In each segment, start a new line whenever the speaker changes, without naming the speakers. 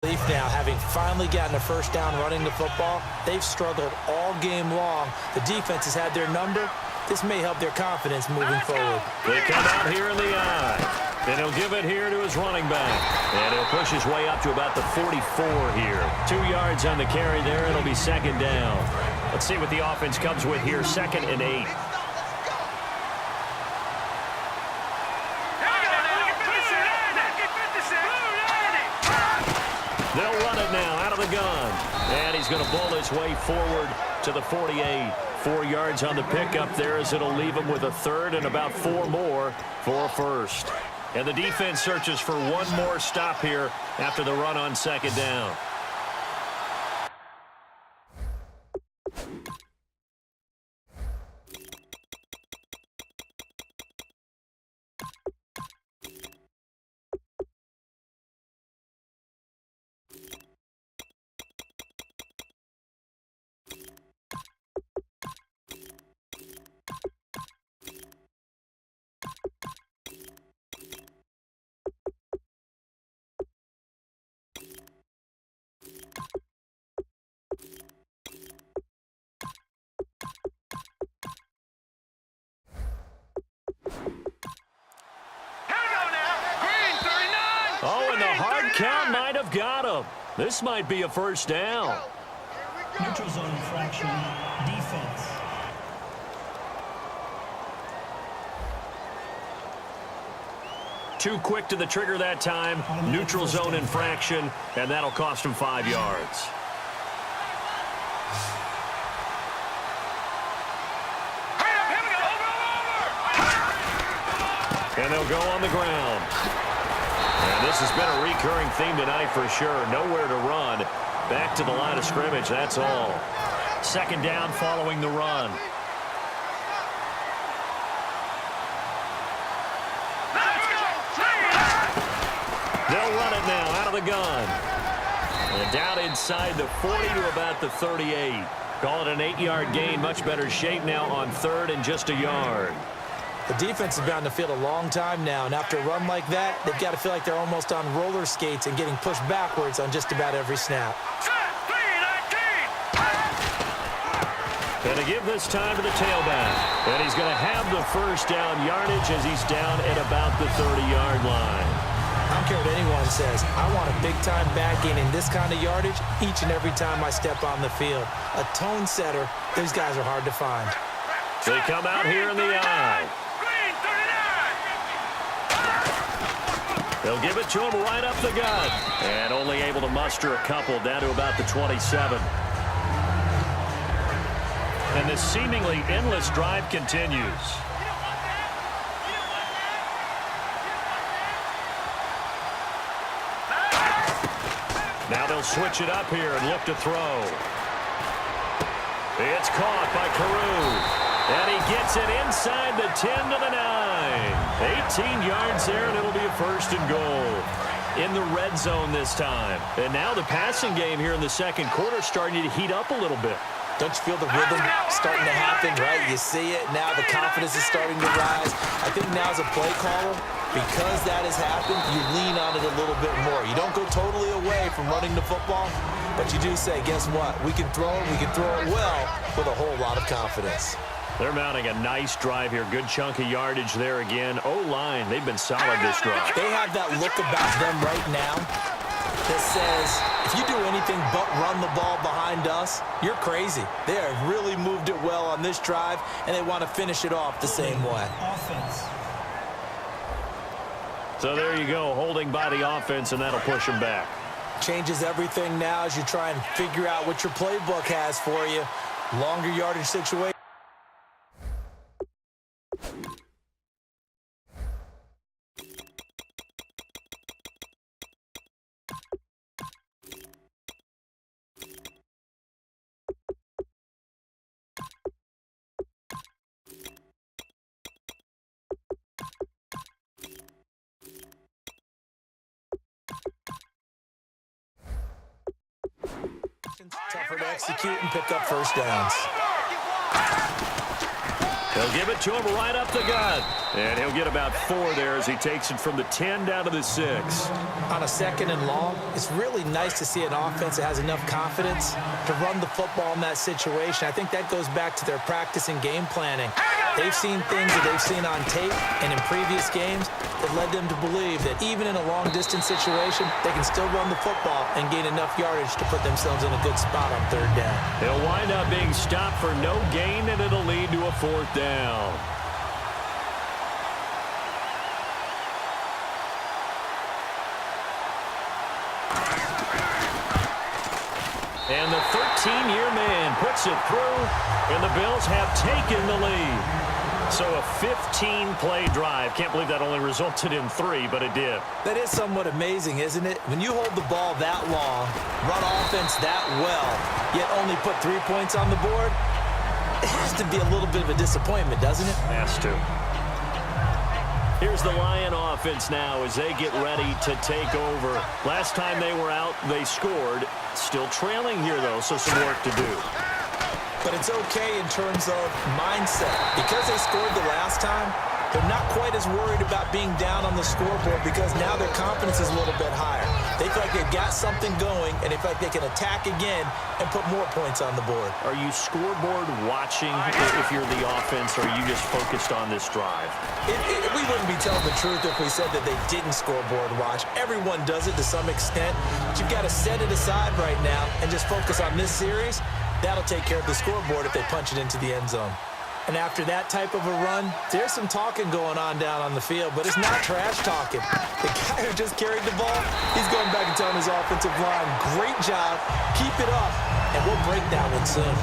Now, having finally gotten a first down running the football, they've struggled all game long. The defense has had their number. This may help their confidence moving forward.
They come out here in the eye, and he'll give it here to his running back. And he'll push his way up to about the 44 here. 2 yards on the carry there. It'll be second down. Let's see what the offense comes with here. 2nd and 8. They'll run it now out of the gun. And he's going to bull his way forward to the 48. 4 yards on the pickup there as it'll leave him with a third and about 4 more for a first. And the defense searches for one more stop here after the run on second down. Oh, and the hard count might have got him. This might be a first down.
Neutral zone infraction, defense.
Too quick to the trigger that time. Neutral zone infraction, and that'll cost him 5 yards. And they'll go on the ground. And this has been a recurring theme tonight for sure. Nowhere to run. Back to the line of scrimmage, that's all. Second down following the run. They'll run it now out of the gun. And down inside the 40 to about the 38. Call it an 8-yard gain. Much better shape now on third and just a yard.
The defense has been on the field a long time now, and after a run like that, they've got to feel like they're almost on roller skates and getting pushed backwards on just about every snap.
Going to give this time to the tailback. And he's going to have the first down yardage as he's down at about the 30-yard line.
I don't care what anyone says. I want a big-time back gaining this kind of yardage each and every time I step on the field. A tone setter, these guys are hard to find.
They come out here in the eye. They'll give it to him right up the gut. And only able to muster a couple down to about the 27. And this seemingly endless drive continues. Now they'll switch it up here and look to throw. It's caught by Carew. And he gets it inside the 10 to the 9. 18 yards there, and it'll be a first and goal. In the red zone this time. And now the passing game here in the second quarter starting to heat up a little bit.
Don't you feel the rhythm starting to happen, right? You see it. Now the confidence is starting to rise. I think now as a play caller, because that has happened, you lean on it a little bit more. You don't go totally away from running the football, but you do say, guess what? We can throw it. We can throw it well with a whole lot of confidence.
They're mounting a nice drive here. Good chunk of yardage there again. O-line, they've been solid this drive.
They have that look about them right now that says, if you do anything but run the ball behind us, you're crazy. They have really moved it well on this drive, and they want to finish it off the same way.
Offense.
So there you go, holding by the offense, and that'll push them back.
Changes everything now as you try and figure out what your playbook has for you. Longer yardage situation. Tougher to execute and pick up first downs.
They'll give it to him right up the gut. And he'll get about 4 there as he takes it from the 10 down to the 6.
On a 2nd and long, it's really nice to see an offense that has enough confidence to run the football in that situation. I think that goes back to their practice and game planning. They've seen things that they've seen on tape and in previous games that led them to believe that even in a long-distance situation, they can still run the football and gain enough yardage to put themselves in a good spot on 3rd down.
He'll wind up being stopped for no gain, and it'll lead to a 4th down. And the 13-year man puts it through, and the Bills have taken the lead. So a 15-play drive. Can't believe that only resulted in 3, but it did.
That is somewhat amazing, isn't it? When you hold the ball that long, run offense that well, yet only put 3 points on the board, it has to be a little bit of a disappointment, doesn't it?
Has to. Here's the Lion offense now as they get ready to take over. Last time they were out, they scored. Still trailing here, though, so some work to do.
But it's okay in terms of mindset. Because they scored the last time, they're not quite as worried about being down on the scoreboard because now their confidence is a little bit higher. They feel like they've got something going, and they feel like they can attack again and put more points on the board.
Are you scoreboard watching if you're the offense, or are you just focused on this drive?
We wouldn't be telling the truth if we said that they didn't scoreboard watch. Everyone does it to some extent, but you've got to set it aside right now and just focus on this series. That'll take care of the scoreboard if they punch it into the end zone. And after that type of a run, there's some talking going on down on the field, but it's not trash talking. The guy who just carried the ball, he's going back and telling his offensive line, great job, keep it up, and we'll break that one soon.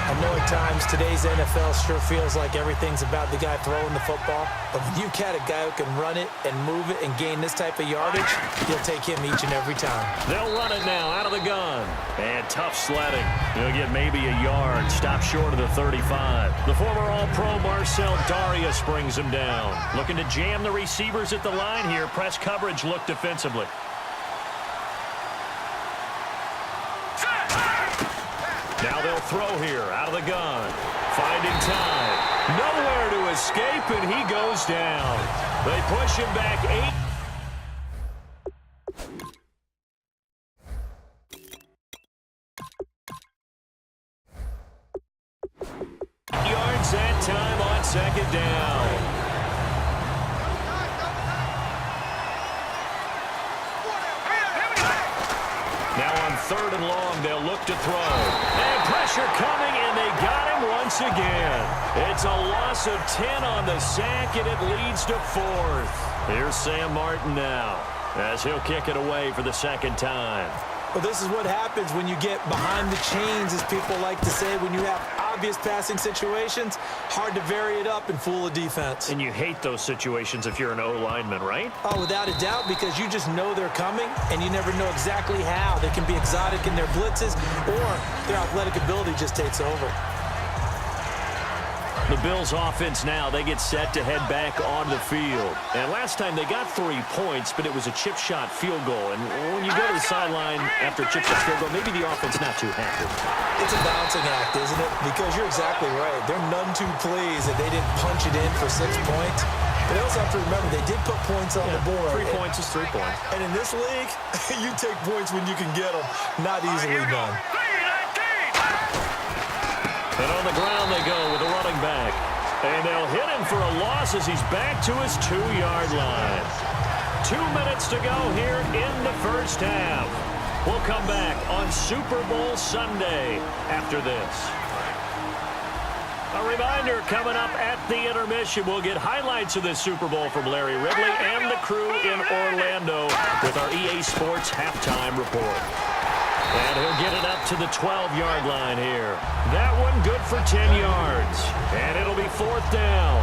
I know at times today's NFL sure feels like everything's about the guy throwing the football, but when you got a guy who can run it and move it and gain this type of yardage, you'll take him each and every time.
They'll run it now out of the gun. And tough sledding. He'll get maybe a yard. Stop short of the 35. The former All-Pro Marcel Darius brings him down. Looking to jam the receivers at the line here. Press coverage look defensively. Now they'll throw here out of the gun. Finding time. Nowhere to escape, and he goes down. They push him back 8. Yards that time on 2nd down. Now on 3rd and long, they'll look to throw. And pressure coming, and they got him once again. It's a loss of 10 on the sack, and it leads to 4th. Here's Sam Martin now as he'll kick it away for the 2nd time.
Well, this is what happens when you get behind the chains, as people like to say, when you have obvious passing situations. Hard to vary it up and fool a defense.
And you hate those situations if you're an O-lineman, right?
Oh, without a doubt, because you just know they're coming, and you never know exactly how. They can be exotic in their blitzes, or their athletic ability just takes over.
The Bills offense now, they get set to head back on the field. And last time they got 3 points, but it was a chip shot field goal. And when you go to the sideline after a chip shot field goal, maybe the offense not too happy.
It's a balancing act, isn't it? Because you're exactly right. They're none too pleased that they didn't punch it in for 6 points. But they also have to remember, they did put points on the board.
3 points is 3 points.
And in this league, you take points when you can get them. Not easily done.
And on the ground they go with a running back. And they'll hit him for a loss as he's back to his 2-yard line. 2 minutes to go here in the first half. We'll come back on Super Bowl Sunday after this. A reminder, coming up at the intermission, we'll get highlights of this Super Bowl from Larry Ridley and the crew in Orlando with our EA Sports Halftime Report. And he'll get it up to the 12-yard line here. That one good for 10 yards. And it'll be 4th down.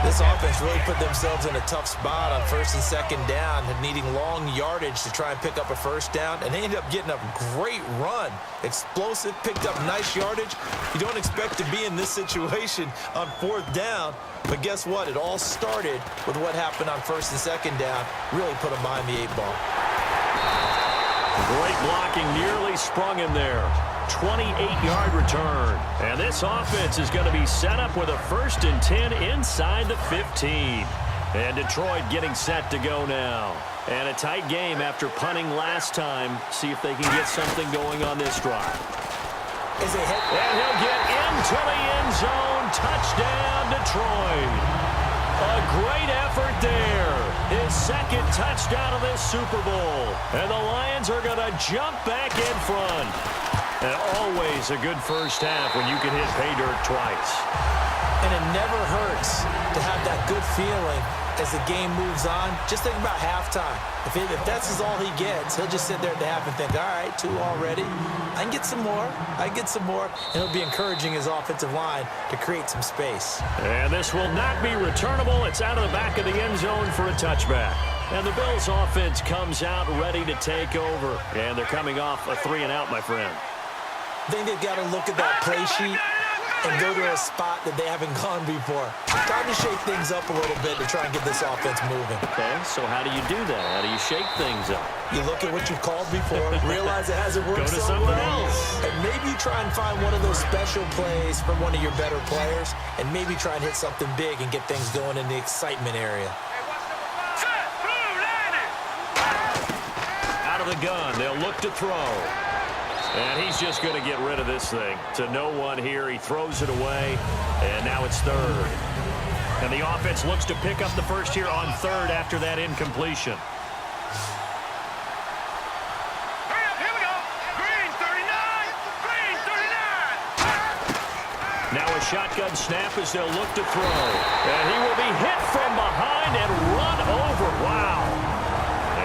This offense really put themselves in a tough spot on 1st and 2nd down, needing long yardage to try and pick up a 1st down, and they ended up getting a great run. Explosive, picked up nice yardage. You don't expect to be in this situation on 4th down, but guess what? It all started with what happened on 1st and 2nd down. Really put them behind the 8 ball.
Great blocking, nearly sprung him there. 28-yard return. And this offense is going to be set up with a 1st and 10 inside the 15. And Detroit getting set to go now. And a tight game after punting last time. See if they can get something going on this drive.
Is it hit?
And he'll get into the end zone. Touchdown, Detroit. A great effort there. His 2nd touchdown of this Super Bowl. And the Lions are going to jump back in front. And always a good first half when you can hit pay dirt twice.
And it never hurts to have that good feeling as the game moves on. Just think about halftime. If that's all he gets, he'll just sit there at the half and think, all right, 2 already. I can get some more. I can get some more. And he'll be encouraging his offensive line to create some space.
And this will not be returnable. It's out of the back of the end zone for a touchback. And the Bills offense comes out ready to take over. And they're coming off a 3-and-out, my friend.
I think they've got to look at that play sheet and go to a spot that they haven't gone before. Time to shake things up a little bit to try and get this offense moving.
Okay, so how do you do that? How do you shake things up?
You look at what you've called before, realize it hasn't worked
Go to
so
something
well,
else.
and maybe you try and find one of those special plays from one of your better players, and maybe try and hit something big and get things going in the excitement area.
Out of the gun, they'll look to throw. And he's just going to get rid of this thing. To no one here. He throws it away. And now it's 3rd. And the offense looks to pick up the first here on 3rd after that incompletion.
Here we go. Green 39. Green 39.
Now a shotgun snap as they'll look to throw. And he will be hit from behind and run over. Wow.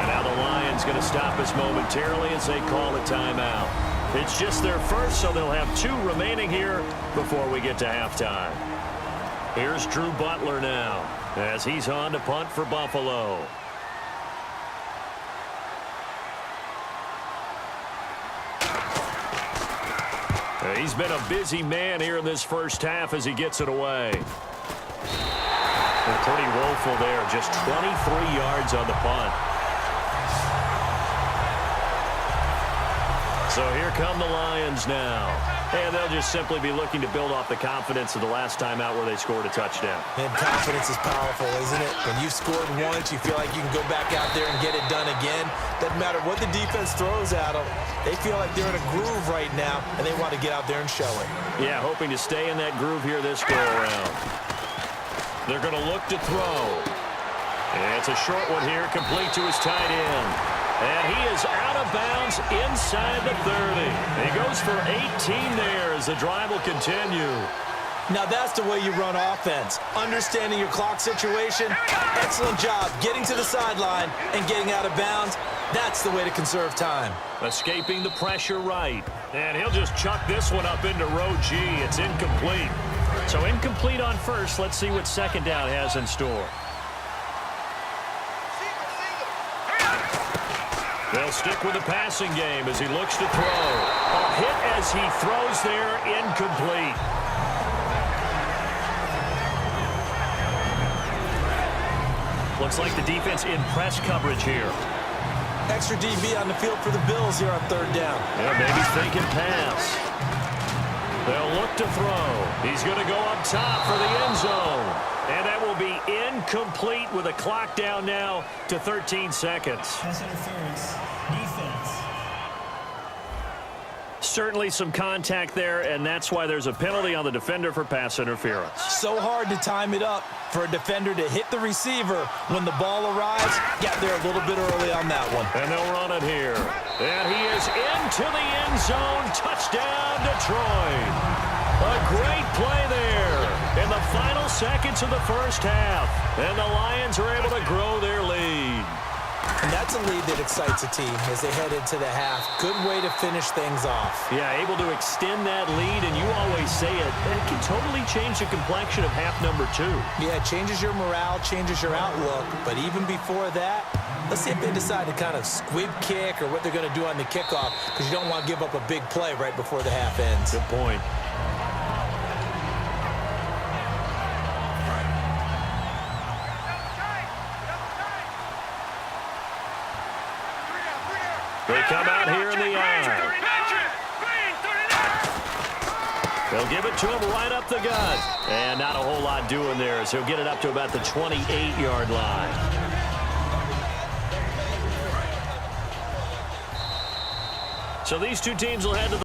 And now the Lions going to stop us momentarily as they call a timeout. It's just their first, so they'll have 2 remaining here before we get to halftime. Here's Drew Butler now as he's on to punt for Buffalo. He's been a busy man here in this first half as he gets it away. They're pretty woeful there, just 23 yards on the punt. So here come the Lions now. And they'll just simply be looking to build off the confidence of the last time out where they scored a touchdown.
And confidence is powerful, isn't it? When you've scored once, you feel like you can go back out there and get it done again. Doesn't matter what the defense throws at them. They feel like they're in a groove right now, and they want to get out there and show it.
Yeah, hoping to stay in that groove here this go-around. They're going to look to throw. And it's a short one here, complete to his tight end. And he is out of bounds inside the 30. He goes for 18 there as the drive will continue.
Now that's the way you run offense. Understanding your clock situation. Excellent job getting to the sideline and getting out of bounds. That's the way to conserve time.
Escaping the pressure right. And he'll just chuck this one up into row G. It's incomplete. So incomplete on first. Let's see what second down has in store. They'll stick with the passing game as he looks to throw. A hit as he throws there, incomplete. Looks like the defense in press coverage here.
Extra DB on the field for the Bills here on 3rd down.
Yeah, maybe thinking pass. They'll look to throw. He's going to go up top for the end zone. And that will be incomplete with a clock down now to 13 seconds.
Pass interference. Defense.
Certainly some contact there, and that's why there's a penalty on the defender for pass interference.
So hard to time it up for a defender to hit the receiver when the ball arrives. Got there a little bit early on that one.
And they'll run it here. And he is into the end zone. Touchdown, Detroit. A great play there in the final seconds of the first half. And the Lions are able to grow their lead.
And that's a lead that excites a team as they head into the half. Good way to finish things off.
Yeah, able to extend that lead, and you always say it can totally change the complexion of half number 2.
Yeah, it changes your morale, changes your outlook. But even before that, let's see if they decide to kind of squib kick or what they're going to do on the kickoff, because you don't want to give up a big play right before the half ends.
Good point. They come out here in the eye. They'll give it to him right up the gut. And not a whole lot doing there, so he'll get it up to about the 28-yard line. So these two teams will head to the